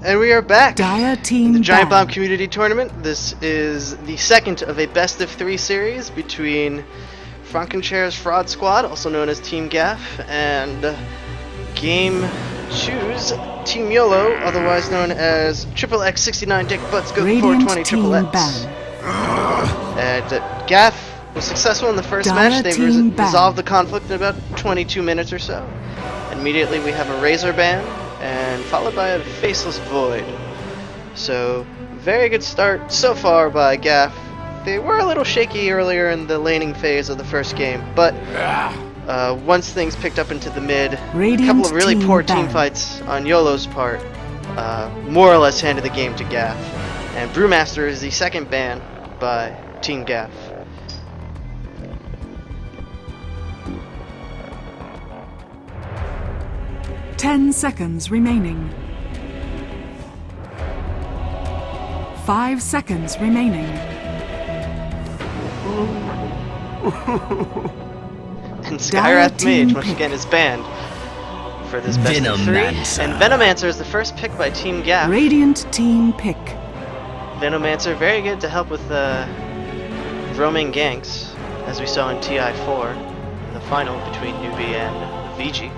And we are back. Dire team The Giantbomb ban. Community Tournament. This is the second of a best of 3 series between Frankenchair's Fraud Squad, also known as Team GAF, and Game Choose Team YOLO, otherwise known as Triple X 69 Dick Butts Go Radiant 420 team Triple X. ban. And GAF was successful in the first Dire match. They team ban. resolved the conflict in about 22 minutes or so. Immediately we have a Razor ban, and followed by a Faceless Void. So, very good start so far by GAF. They were a little shaky earlier in the laning phase of the first game, but once things picked up into the mid, a couple of really poor team fights on YOLO's part more or less handed the game to GAF. And Brewmaster is the second ban by Team GAF. Ten seconds remaining. 5 seconds remaining. And Skyrath team Mage once pick. again is banned for this best of 3. And Venomancer is the first pick by Team GAF. Radiant team pick. Venomancer very good to help with roaming ganks, as we saw in TI4 in the final between Newbie and VG.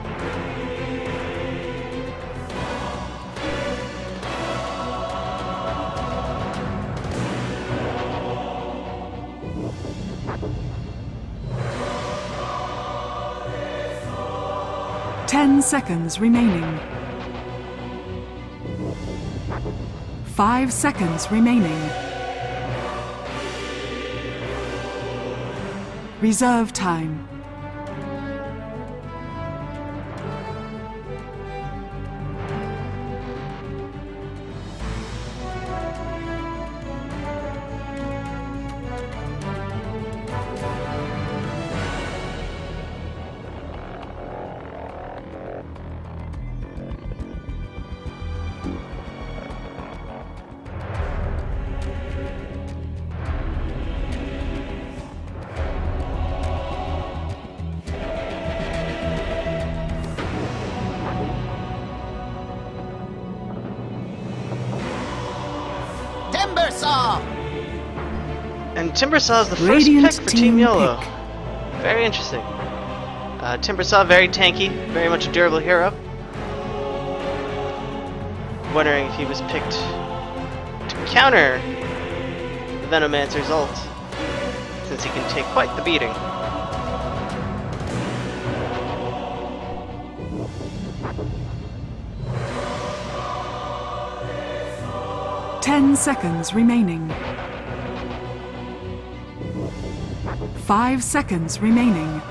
Ten seconds remaining. 5 seconds remaining. Reserve time. And Timbersaw is the first Radiant pick for Team team YOLO. pick. Very interesting. Timbersaw very tanky, very much a durable hero. Wondering if he was picked to counter Venomancer's ult, since he can take quite the beating. Ten seconds remaining. 5 seconds remaining.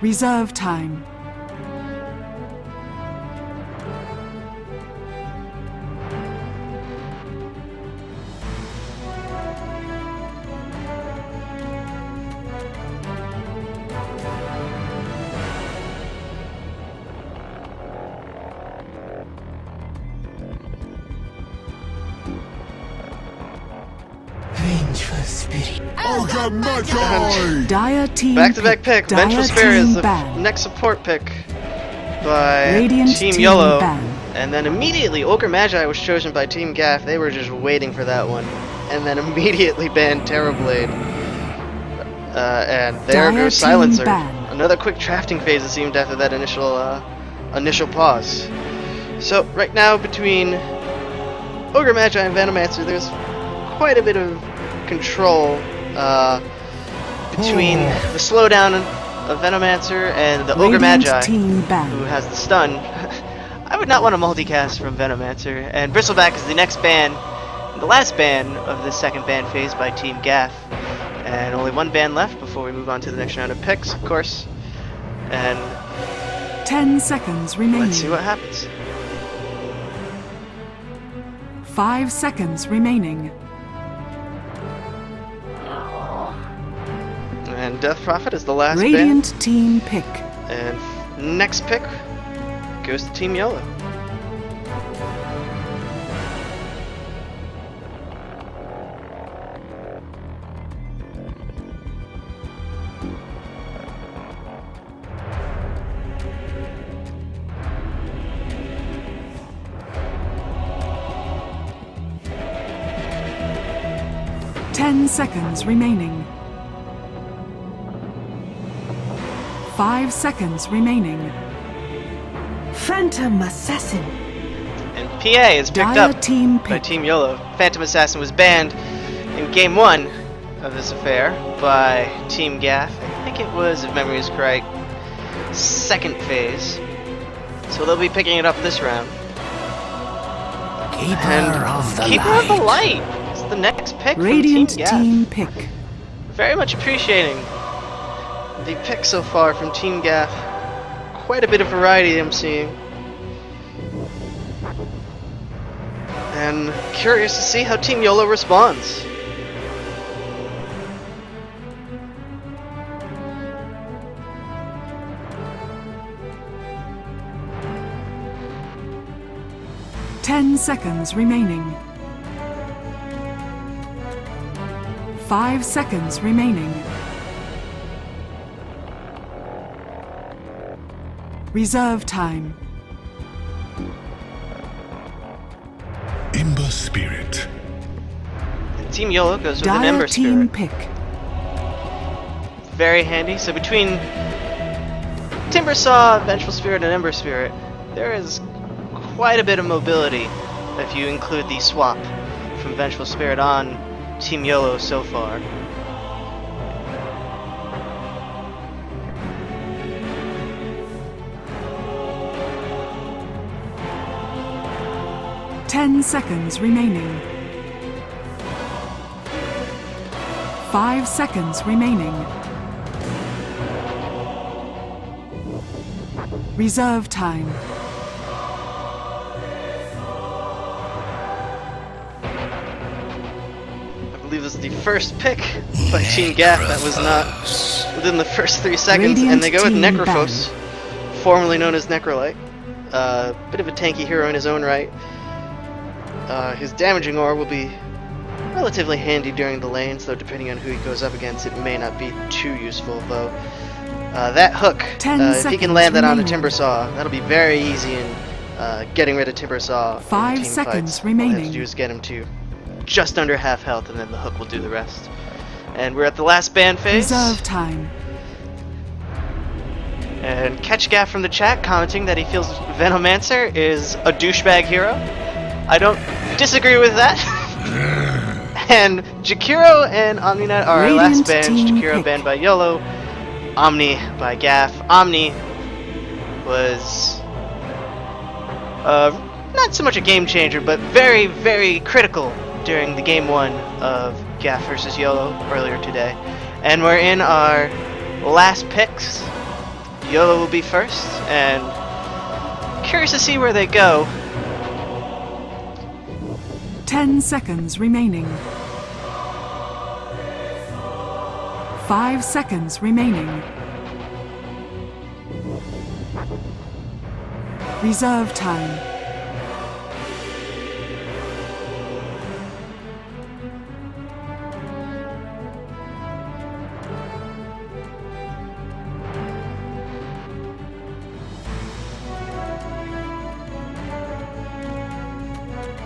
Reserve time. Dire team Back-to-back pick. Dire Vengeful Spirit is team the ban. next support pick by Radiant Team team YOLO. ban. And then immediately Ogre Magi was chosen by Team GAF. They were just waiting for that one. And then immediately banned Terrorblade. And there Dire goes team Silencer. ban. Another quick drafting phase, it seemed, after that initial pause. So right now between Ogre Magi and Venomancer, there's quite a bit of control between the slowdown of Venomancer and the Ogre Radiant Magi, team ban. who has the stun. I would not want to multicast from Venomancer. And Bristleback is the next ban, the last ban of the second ban phase by Team GAF. And only one ban left before we move on to the next round of picks, of course. And 10 seconds remaining. let's see what happens. 5 seconds remaining. And Death Prophet is the last Radiant ban. team pick. And next pick goes to Team YOLO. 10 seconds remaining. 5 seconds remaining. Phantom Assassin. And PA is picked Dire up team by pick. Team YOLO. Phantom Assassin was banned in Game 1 of this affair by Team GAF. I think it was, if memory is correct, second phase. So they'll be picking it up this round. Keeper of the Keeper light. of the Light is the next pick Radiant from Team GAF. team pick. Very much appreciating the pick so far from Team GAF. Quite a bit of variety I'm seeing. And curious to see how Team YOLO responds. Ten seconds remaining. 5 seconds remaining. Reserve time. Ember Spirit. And Team YOLO goes with an Dire Ember team Spirit. pick. Very handy. So between Timber Saw, Vengeful Spirit, and Ember Spirit, there is quite a bit of mobility if you include the swap from Vengeful Spirit on Team YOLO so far. Ten seconds remaining. 5 seconds remaining. Reserve time. I believe this is the first pick by Team GAF that was not within the first 3 seconds, and they go with Radiant team Necrophos, formerly known as Necrolite. Bit of a tanky hero in his own right. His damaging aura will be relatively handy during the lanes, though depending on who he goes up against, it may not be too useful, though. That hook, 10 if he can seconds land that on a remaining. Timber Saw, that'll be very easy in getting rid of Timber Saw. in 5 team seconds fights. All you have to remaining. do is get him to just under half health, and then the hook will do the rest. And we're at the last ban phase. Reserve time. And Catch Gaff from the chat commenting that he feels Venomancer is a douchebag hero. I don't disagree with that. And Jakiro and OmniNet are our last Radiant bans. team Jakiro pick. banned by YOLO, Omni by Gaff. Omni was not so much a game changer, but very, very critical during the game 1 of Gaff versus YOLO earlier today. And we're in our last picks. YOLO will be first, and curious to see where they go. 10 seconds remaining. 5 seconds remaining. Reserve time.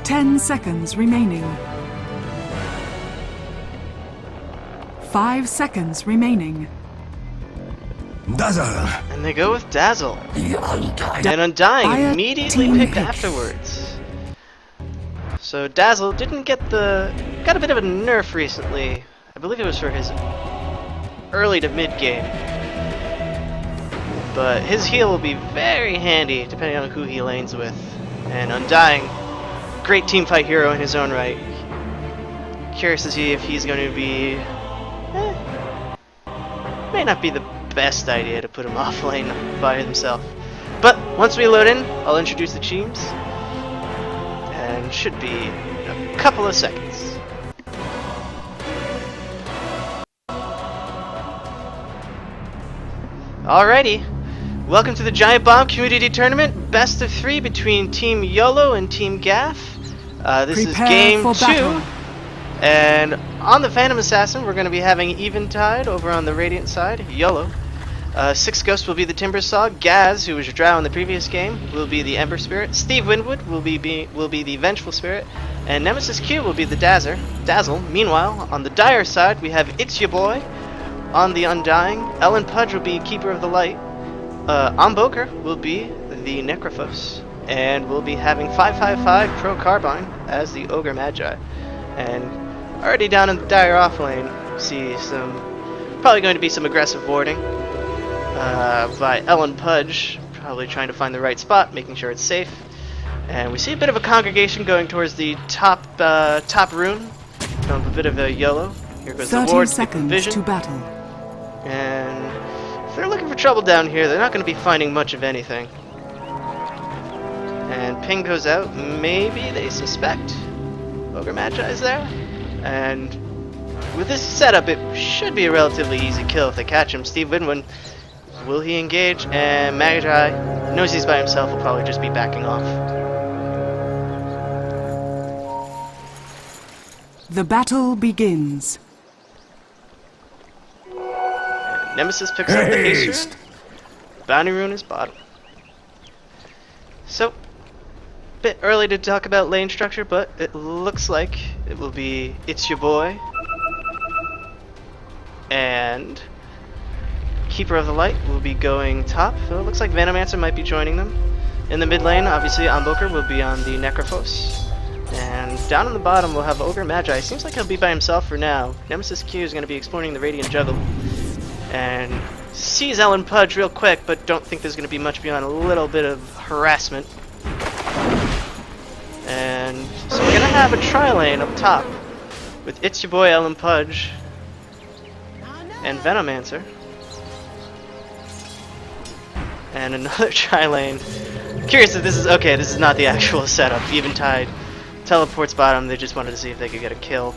Ten seconds remaining. 5 seconds remaining. Dazzle. And they go with Dazzle. The Undying. And Undying Dire immediately team picked pick. afterwards. So Dazzle didn't get got a bit of a nerf recently. I believe it was for his early to mid game. But his heal will be very handy depending on who he lanes with. And Undying, great teamfight hero in his own right. Curious to see if he's going to be... may not be the best idea to put him off lane by himself. But once we load in, I'll introduce the teams. And should be in a couple of seconds. Alrighty. Welcome to the Giantbomb Community Tournament. Best of 3 between Team YOLO and Team GAF. This Prepare is game for 2. battle. And on the Phantom Assassin, we're going to be having Eventide over on the Radiant side, YOLO. Six Ghost will be the Timber Saw. Gaz, who was your drow in the previous game, will be the Ember Spirit. Steve Winwood will be the Vengeful Spirit, and Nemesis Q will be the Dazzle. Meanwhile, on the Dire side, we have It's Ya Boy on the Undying. Ellen Pudge will be Keeper of the Light. Omboker will be the Necrophos, and we'll be having 555 Pro Carbine as the Ogre Magi. And already down in the Dire off lane, see probably going to be some aggressive warding by Ellen Pudge, probably trying to find the right spot, making sure it's safe. And we see a bit of a congregation going towards the top rune. Kind of a bit of a YOLO. Here goes the 30 ward, seconds vision. to battle. And if they're looking for trouble down here, they're not going to be finding much of anything. And ping goes out. Maybe they suspect Ogre Magi is there. And with this setup, it should be a relatively easy kill if they catch him. Steve Winwood, will he engage? And Magi knows he's by himself, will probably just be backing off. The battle begins. And Nemesis picks up the Ace Rune. Bounty Rune is bottom. So, bit early to talk about lane structure, but it looks like it will be It's Ya Boy and Keeper of the Light will be going top. So it looks like Venomancer might be joining them. In the mid lane, obviously Omboker will be on the Necrophos. And down on the bottom we'll have Ogre Magi. Seems like he'll be by himself for now. Nemesis Q is going to be exploring the Radiant Juggle. And sees Ellen Pudge real quick, but don't think there's going to be much beyond a little bit of harassment. And so we're going to have a tri-lane up top with It's Ya Boy, Ellen Pudge, and Venomancer. And another tri-lane. Curious if this is okay, this is not the actual setup. Eventide teleports bottom, they just wanted to see if they could get a kill.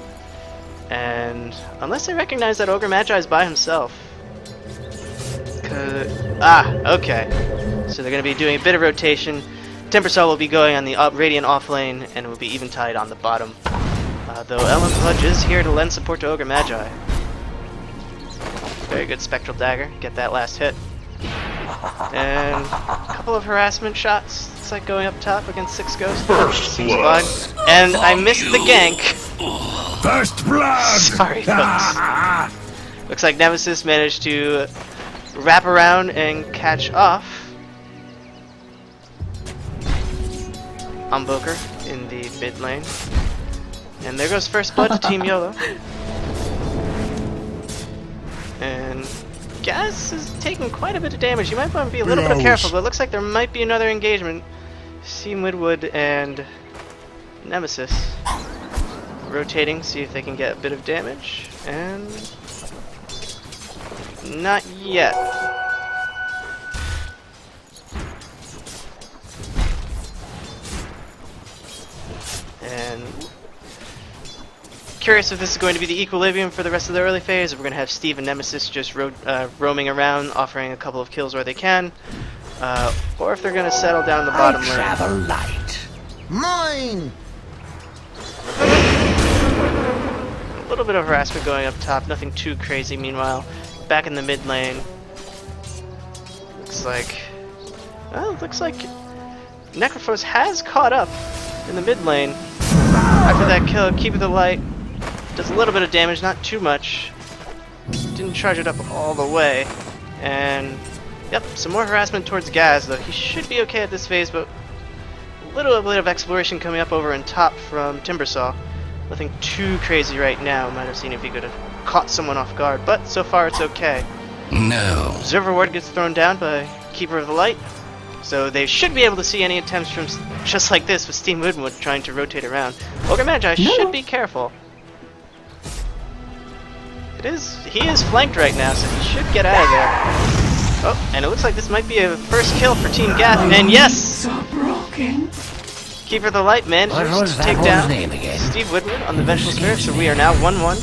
And unless they recognize that Ogre Magi is by himself. Okay. So they're going to be doing a bit of rotation. Timbersaw will be going on the Radiant off lane, and it will be Eventide on the bottom. Though Ellen Pudge is here to lend support to Ogre Magi. Very good Spectral Dagger, get that last hit. And a couple of harassment shots. Looks like going up top against Six Ghost. Seems fine. And I missed the gank. First blood! Sorry, folks. Looks like Nemesis managed to wrap around and catch off Omboker in the mid lane. And there goes first blood to Team YOLO. And Gaz is taking quite a bit of damage. You might want to be a little bit careful, but it looks like there might be another engagement. Steve Winwood and Nemesis rotating, see if they can get a bit of damage. And not yet. And curious if this is going to be the equilibrium for the rest of the early phase, if we're going to have Steve and Nemesis just roaming around, offering a couple of kills where they can, or if they're going to settle down the bottom lane. Travel light. Mine! A little bit of harassment going up top, nothing too crazy. Meanwhile, back in the mid lane, looks like Necrophos has caught up in the mid lane. After that kill, Keeper of the Light does a little bit of damage, not too much. Didn't charge it up all the way. And yep, some more harassment towards Gaz, though he should be okay at this phase, but a little bit of exploration coming up over in top from Timbersaw. Nothing too crazy right now. Might have seen if he could have caught someone off guard, but so far it's okay. No. Observer Ward gets thrown down by Keeper of the Light. So they should be able to see any attempts from just like this with Steve Winwood trying to rotate around. Ogre Magi should be careful. He is flanked right now, so he should get out of there. Oh, and it looks like this might be a first kill for Team GAF, and yes! So broken. Keeper of the Light manages to take down Steve Winwood on the Vengeful Spirit, so we are now 1-1.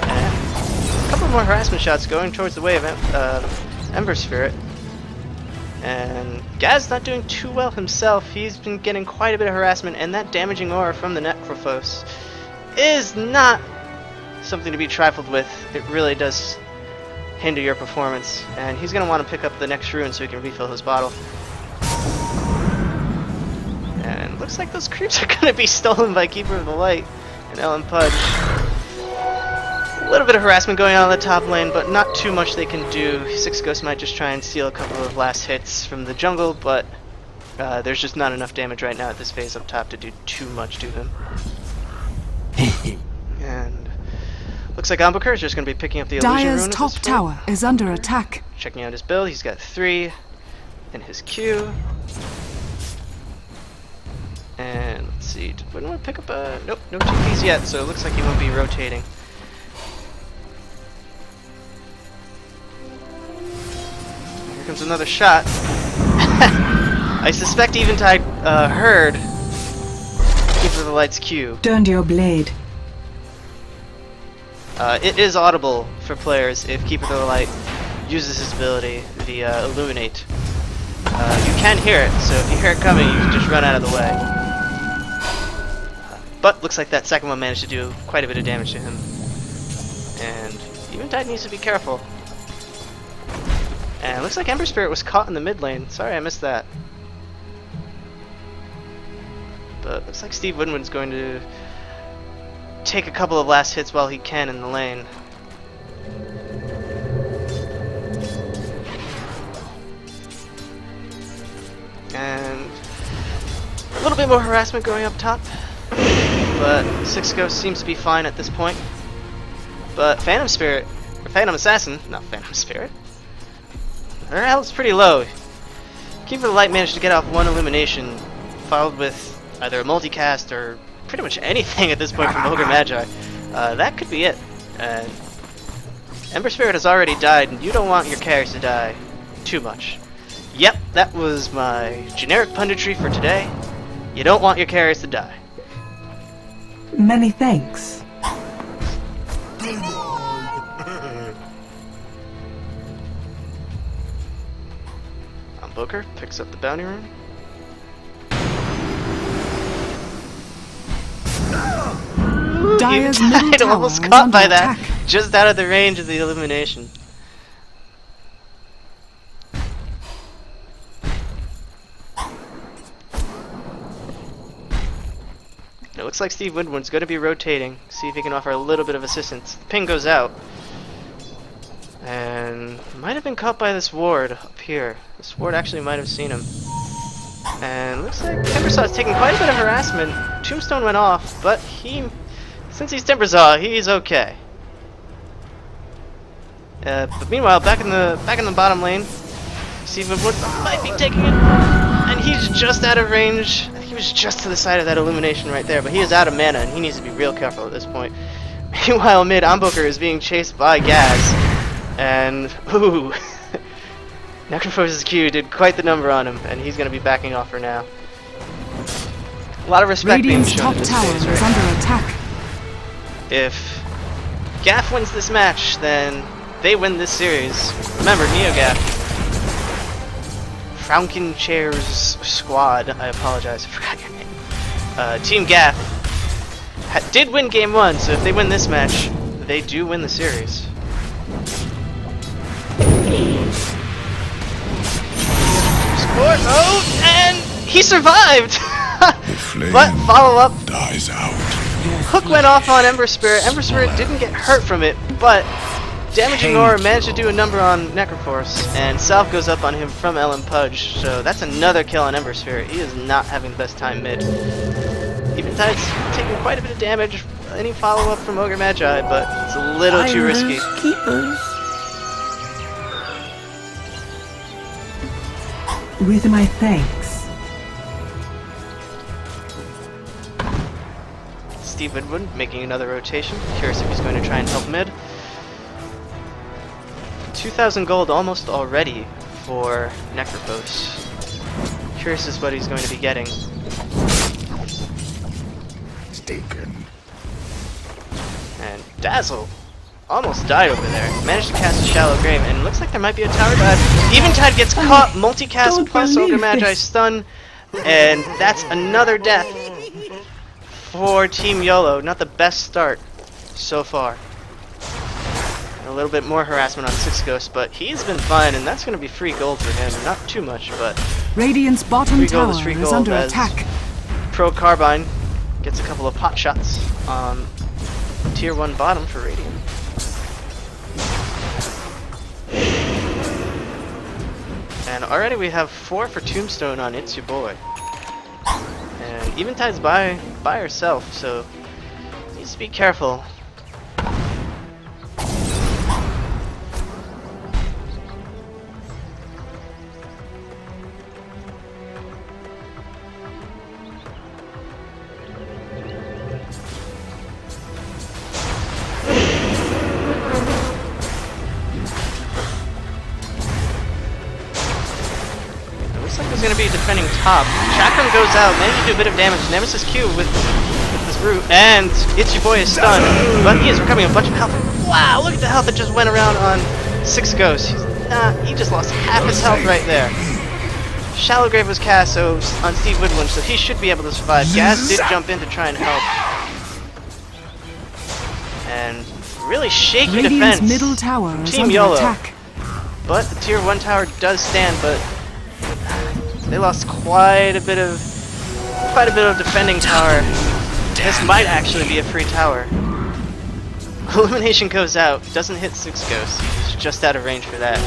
And a couple more harassment shots going towards the way of Ember Spirit. And Gaz not doing too well himself. He's been getting quite a bit of harassment, and that damaging aura from the Necrophos is not something to be trifled with. It really does hinder your performance. And he's going to want to pick up the next rune so he can refill his bottle. And looks like those creeps are going to be stolen by Keeper of the Light and Ellen Pudge. A little bit of harassment going on in the top lane, but not too much they can do. Six Ghost might just try and steal a couple of last hits from the jungle, but there's just not enough damage right now at this phase up top to do too much to him. And looks like Ambuker is just going to be picking up the illusion rune. Dire's top tower is under attack. Checking out his build, he's got 3 in his queue. And let's see, did we want to pick up a... Nope, no TPs yet, so it looks like he won't be rotating. Here comes another shot. I suspect Eventide heard Keeper of the Light's Q. Turned your blade. It is audible for players if Keeper of the Light uses his ability, the Illuminate. You can hear it, so if you hear it coming, you can just run out of the way. But looks like that second one managed to do quite a bit of damage to him. And Eventide needs to be careful. And it looks like Ember Spirit was caught in the mid lane. Sorry I missed that. But looks like Steve Winwood's going to take a couple of last hits while he can in the lane. And a little bit more harassment going up top. But Six Ghost seems to be fine at this point. But Phantom Spirit, or Phantom Assassin, not Phantom Spirit, her health's pretty low. Keeper of the Light managed to get off one elimination, followed with either a multicast or pretty much anything at this point from Ogre Magi. That could be it. And Ember Spirit has already died, and you don't want your carries to die too much. Yep, that was my generic punditry for today. You don't want your carries to die. Many thanks. Booker picks up the bounty rune. Dire's middle Eventide tower almost is caught under by that, attack. just out of the range of the illumination. It looks like Steve Winwood's going to be rotating, see if he can offer a little bit of assistance. The ping goes out. And might have been caught by this ward up here. This ward actually might have seen him. And looks like Timbersaw's taking quite a bit of harassment. Tombstone went off, but since he's Timbersaw, he's okay. But meanwhile, back in the bottom lane, Steve Wood might be taking it, and he's just out of range. I think he was just to the side of that illumination right there, but he is out of mana, and he needs to be real careful at this point. Meanwhile, mid, Ambuker is being chased by Gaz. And, ooh, Necrophose's Q did quite the number on him, and he's going to be backing off for now. A lot of respect being Radiant's shown top in this tower phase is right now. under attack. If GAF wins this match, then they win this series. Remember, NeoGAF, Franken Chairs Squad, I apologize, I forgot your name. Team GAF did win game 1, so if they win this match, they do win the series. Support mode, and he survived! But follow up, Dies out. Hook went off on Ember Spirit. Ember Spirit didn't get hurt from it, but Damaging Aura managed to do a number on Necroforce, and Salve goes up on him from Ellen Pudge, so that's another kill on Ember Spirit. He is not having the best time mid. Eventide's taking quite a bit of damage. Any follow-up from Ogre Magi, but it's a little too risky. With my thanks. Steve Winwood making another rotation. Curious if he's going to try and help mid. 2,000 gold almost already for Necrophos. Curious as what he's going to be getting. It's taken. And Dazzle almost died over there. Managed to cast a Shallow Grave, and looks like there might be a tower dive. Eventide gets caught, multicast don't plus Ogre believe Magi this. stun, and that's another death for Team YOLO. Not the best start so far. little bit more harassment on Six Ghost, but he's been fine, and that's going to be free gold for him. Not too much, but Radiant's bottom free gold tower is free is gold under as attack. Pro Carbine gets a couple of pot shots on Tier 1 bottom for Radiant. And already we have 4 for Tombstone on It's Your Boy. And Eventide's by herself, so needs to be careful. Is going to be defending top. Chakram goes out, managed to do a bit of damage. Nemesis Q with this root, and It's Your Boy is stunned, but he is recovering a bunch of health. Wow, look at the health that just went around on Six Ghosts. He just lost half his health right there. Shallow Grave was cast on Steve Woodwind, so he should be able to survive. Gaz did jump in to try and help. And really shaky Radiant's defense. middle tower is Team under YOLO. attack. But the Tier 1 tower does stand, but they lost quite a bit of defending tower. This might actually be a free tower. Illumination goes out, doesn't hit Six Ghosts. He's just out of range for that.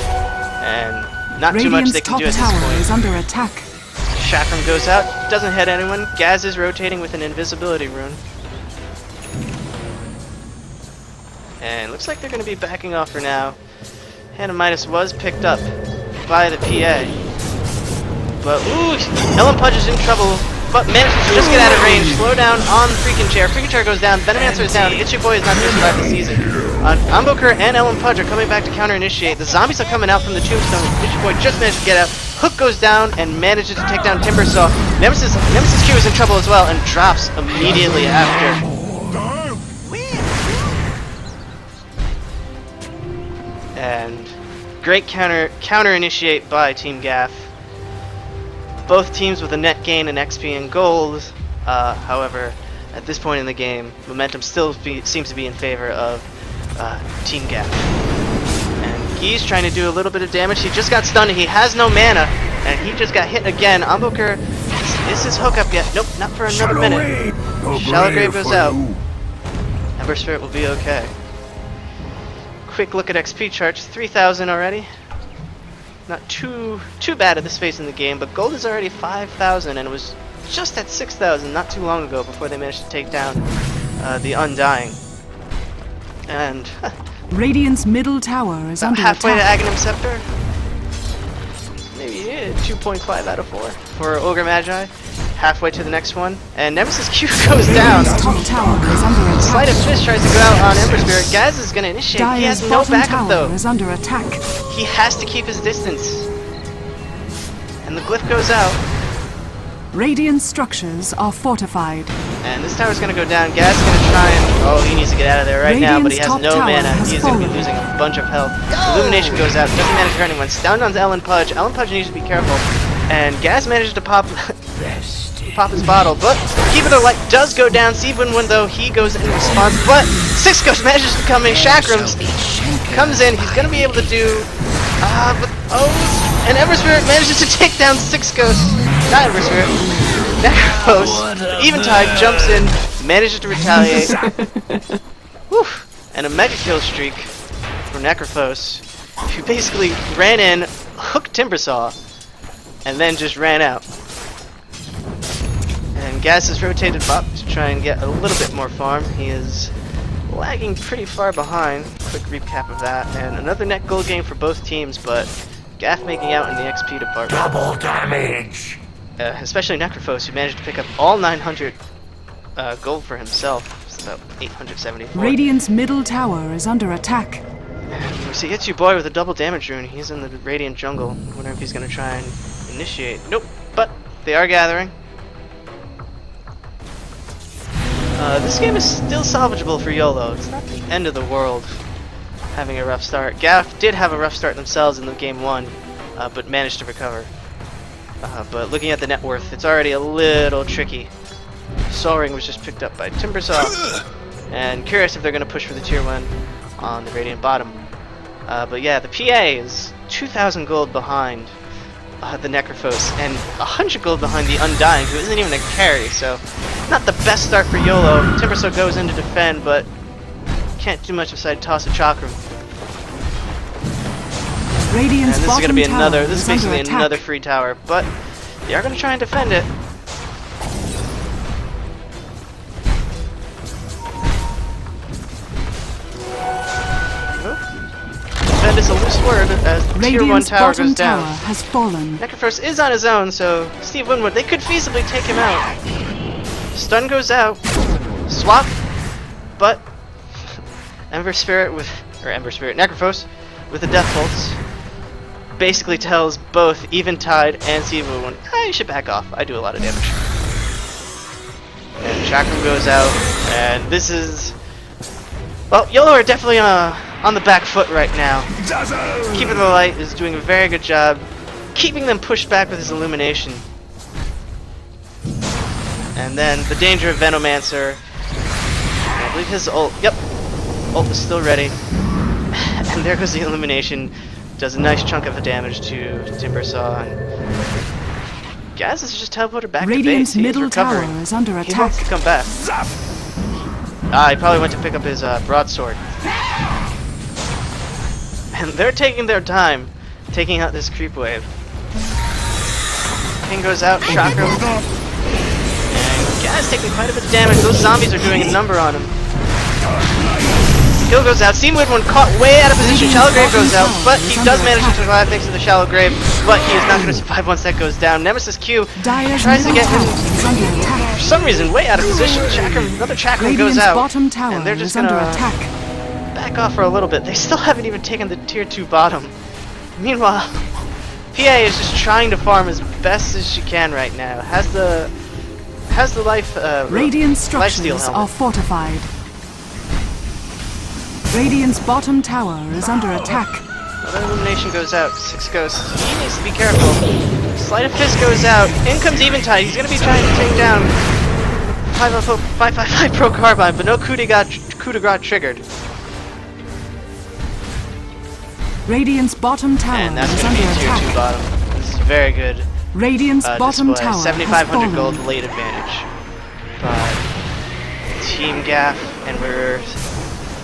And not too much Radiant's they can top do at tower this is point. under attack. Chakram goes out, doesn't hit anyone. Gaz is rotating with an invisibility rune. And looks like they're going to be backing off for now. Hannah Midas was picked up by the PA. But, ooh, Ellen Pudge is in trouble, but manages to just get out of range. Slow down on the Freaking Chair. Freaking Chair goes down, Venomancer is down. It's Your Boy is not going to survive the season. Umboker and Ellen Pudge are coming back to counter-initiate. The zombies are coming out from the Tombstone. It's Your Boy just managed to get out. Hook goes down and manages to take down Timbersaw. Nemesis Q is in trouble as well and drops immediately after. And great counter-initiate by Team GAF. Both teams with a net gain in XP and gold. However, at this point in the game, momentum still seems to be in favor of Team GAF. And Guy's trying to do a little bit of damage. He just got stunned. He has no mana, and he just got hit again. Umboker, is his hook up yet? Nope, not for another minute. Shallow Grave goes out. Ember Spirit will be okay. Quick look at XP charts. 3,000 already. Not too bad at this phase in the game, but gold is already 5,000, and it was just at 6,000 not too long ago before they managed to take down the Undying. And Radiant's middle tower is under halfway attack. to Aghanim Scepter. Maybe 2.5 out of 4 for Ogre Magi. Halfway to the next one, and Nemesis Q goes down. Radiant's top tower is under attack. Sleight of Fist tries to go out on Ember Spirit. Gaz is going to initiate. He has Dire's no bottom backup tower though. is under attack. He has to keep his distance. And the glyph goes out. Radiant structures are fortified. And this tower's gonna go down. Gaz is gonna try and... Oh, he needs to get out of there right now, but he has Radiant's no top tower mana. has He is gonna be fallen. losing a bunch of health. Illumination goes out. Doesn't manage to hurt anyone. Down on Ellen Pudge. Ellen Pudge needs to be careful. And Gaz manages to pop his bottle, but Keeper of the Light does go down. Seedwin, though, he goes in response, but Six Ghost manages to come in. Chakrams comes in. He's gonna be able to do... and Ember Spirit manages to take down Six Ghosts. Not Ember Spirit. Necrophos. Eventide jumps in, manages to retaliate. Whew. And a mega kill streak for Necrophos, who basically ran in, hooked Timbersaw, and then just ran out. And Gas is rotated up to try and get a little bit more farm. He is lagging pretty far behind. Quick recap of that. And another net gold game for both teams, but Gaff making out in the XP department. Double damage. Especially Necrophos, who managed to pick up all 900 gold for himself. It's about 874. Radiant's middle tower is under attack. And we see It's Your Boy with a double damage rune. He's in the Radiant jungle. I wonder if he's going to try and initiate. Nope, but they are gathering. This game is still salvageable for YOLO. It's not the end of the world having a rough start. Gaff did have a rough start themselves in the game 1, but managed to recover. But looking at the net worth, it's already a little tricky. Soaring was just picked up by Timbersaw, and curious if they're going to push for the tier 1 on the Radiant bottom. But yeah, the PA is 2,000 gold behind the Necrophos and 100 gold behind the Undying, who isn't even a carry, so not the best start for YOLO. Timbersaw goes in to defend, but can't do much aside toss a Chakram. Radiant's And this is going to bottom be tower another, this is is under basically attack. another free tower, but they are going to try and defend it. Defend is a loose word as the tier 1 Radiant's tower bottom goes down. tower has fallen. Necrophos is on his own, so Steve Winwood, they could feasibly take him out. Stun goes out. Swap. But Necrophos with the Death Bolts basically tells both Eventide and Steve Winwood, you should back off. I do a lot of damage. And Chakram goes out, and this is... Well, YOLO are definitely on the back foot right now. Keeper of the Light is doing a very good job keeping them pushed back with his Illumination. And then the danger of Venomancer. I believe his ult. Yep. Ult is still ready. And there goes the Illumination. Does a nice chunk of the damage to Timbersaw. And Gaz is just teleported back Radiant's to base. He's middle recovering. tower is under He attack. wants to come back. He probably went to pick up his broadsword. And they're taking their time taking out this creep wave. King goes out, Chakra. And Gaz taking quite a bit of damage. Those zombies are doing a number on him. Kill goes out. Steam Woodwind caught way out of position. Shallow Grave goes out, but he does manage to survive thanks to the Shallow Grave. But he is not going to survive once that goes down. Nemesis Q Dire's tries to middle get him, tower is under attack. for some reason, way out of position. Another Chakram goes Radiant's out. bottom tower And they're just is under gonna attack. back off for a little bit. They still haven't even taken the tier 2 bottom. Meanwhile, PA is just trying to farm as best as she can right now. Has the life Radiant lifesteal structures are helmet. fortified. Radiant's bottom tower is under attack. Another Illumination goes out. 6 ghosts. He needs to be careful. Sleight of Fist goes out. In comes Eventide. He's going to be trying to take down 555 Pro Carbine, but no coup de grace triggered. Radiant's bottom tower And that's is going to under be tier 2 attack. bottom. This is very good. Radiant's bottom Display. tower has 7,500 gold fallen. late advantage by Team GAF, and we're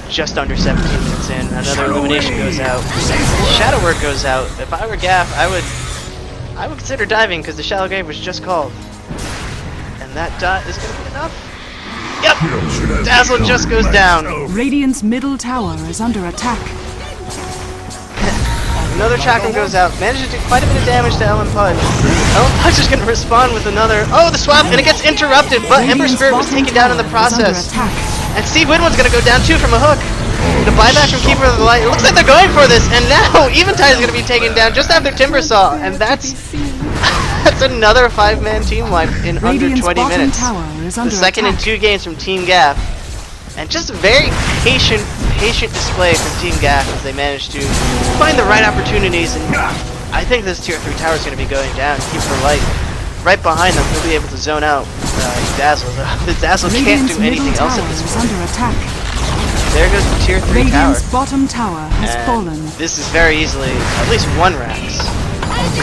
just under 17 minutes in. Another Illumination goes out. Shadow Word goes out. If I were GAF, I would consider diving because the Shallow Grave was just called. And that dot is going to be enough. Yep! Dazzle just goes down. Radiant's middle tower is under attack. Another Chakram goes out. Manages to do quite a bit of damage to Ellen Pudge. Ellen Pudge is going to respond with another... Oh, the swap! And it gets interrupted, but Ember Radiant's Spirit was bottom taken down in the tower is under process. attack. And Steve Winwood's going to go down too from a hook. The buyback from Keeper of the Light. It looks like they're going for this, and now Eventide is going to be taken down just after Timbersaw, and that's another 5-man team wipe in under Radiant's 20 bottom minutes. tower is The under second in attack. 2 games from Team GAF, and just a very patient display from Team GAF as they manage to find the right opportunities. And I think this tier 3 tower is going to be going down. Keeper of the Light right behind them. He'll be able to zone out Dazzle. The Dazzle can't Radiant's do anything middle else at tower this is point. under attack. There goes the tier 3 tower. Radiant's bottom tower has And fallen. this is very easily at least 1 Rax.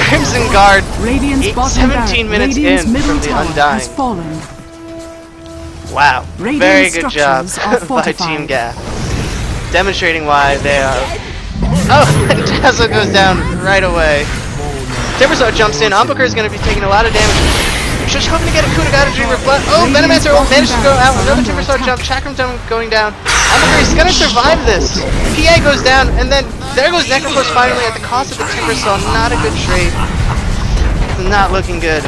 Crimson Guard, Radiant's bottom 17 barrack. minutes Radiant's in middle from the tower Undying. has fallen. Wow, Radiant very good job structures are by fortified. Team GAF. Demonstrating why they are... Oh, and Dazzle goes down right away. Timbersaw jumps in. Onbooker is going to be taking a lot of damage. Just hoping to get a coup de grace reaver, but oh, Venomancer managed to go out. Another Timbersaw jump. Chakram going down. Onbooker is going to survive this. PA goes down, and then there goes Necrophos finally at the cost of the Timbersaw. Not a good trade. Not looking good.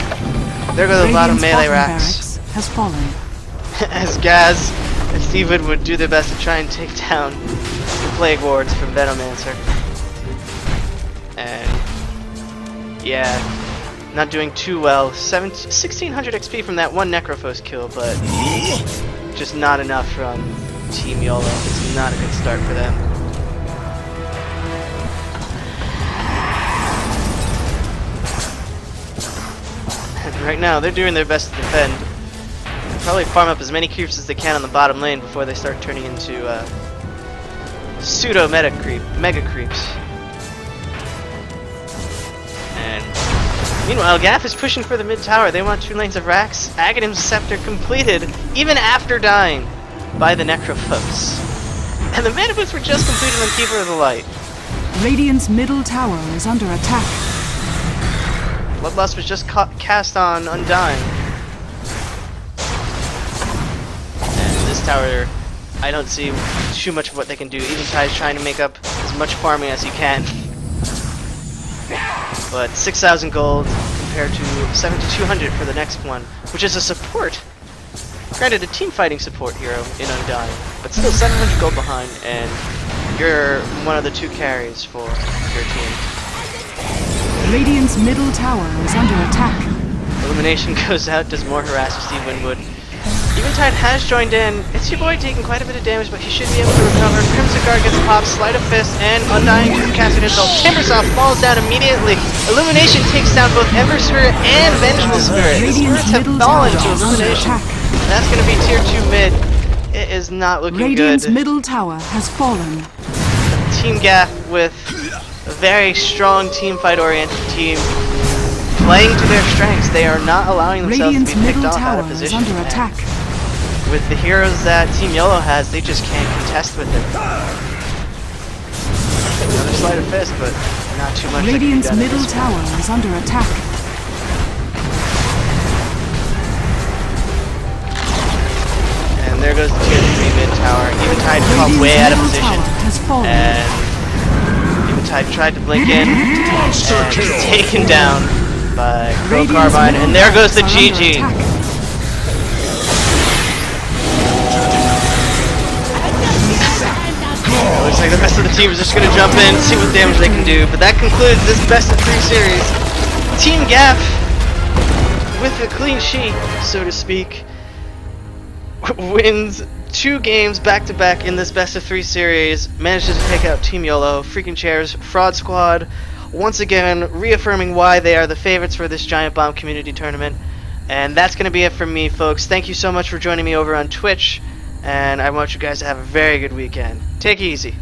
There go the bottom Radiant's melee bottom racks. barracks has fallen. As Gaz and Steven would do their best to try and take down the Plague Wards from Venomancer. And yeah, not doing too well. 1600 XP from that one Necrophos kill, but just not enough from Team YOLO. It's not a good start for them. And right now, they're doing their best to defend. Probably farm up as many creeps as they can on the bottom lane before they start turning into pseudo mega creeps. And meanwhile, GAF is pushing for the mid tower. They want 2 lanes of racks. Aghanim's Scepter completed even after dying by the Necrophobes. And the mana boots were just completed on Keeper of the Light. Radiant's middle tower is under attack. Bloodlust was just cast on Undying. And this tower, I don't see too much of what they can do. Eventide's trying to make up as much farming as he can. But 6,000 gold compared to 7,200 for the next one, which is a support. Granted, a team fighting support hero in Undying, but still 700 gold behind, and you're one of the 2 carries for your team. Radiant's middle tower is under attack. Illumination goes out, does more harass to Steve Winwood. Eventide has joined in. It's your boy taking quite a bit of damage, but he should be able to recover. Crimson Guard gets popped, Sleight of Fist, and Undying casting himself. Timbersaw falls down immediately. Illumination takes down both Ember Spirit and Vengeful Spirit. The spirits have fallen to Illumination. That's going to be tier 2 mid. It is not looking Radiant's good. middle tower has fallen. Team GAF with a very strong team fight oriented team playing to their strengths. They are not allowing themselves Radiant's to be picked middle off out tower of is position. under attack. With the heroes that Team YOLO has, they just can't contest with it. Another Sleight of Fist, but not too much. Radiant's middle tower is under attack. And there goes the tier 3 mid tower. Eventide caught way out of position. And Eventide tried to blink in and taken down by Crow Carbine. And there goes the GG. Looks like the rest of the team is just going to jump in, see what damage they can do. But that concludes this best of 3 series. Team GAF, with a clean sheet, so to speak, wins 2 games back-to-back in this best of 3 series. Manages to take out Team YOLO, freaking chairs, Fraud Squad, once again reaffirming why they are the favorites for this Giantbomb community tournament. And that's going to be it from me, folks. Thank you so much for joining me over on Twitch. And I want you guys to have a very good weekend. Take it easy.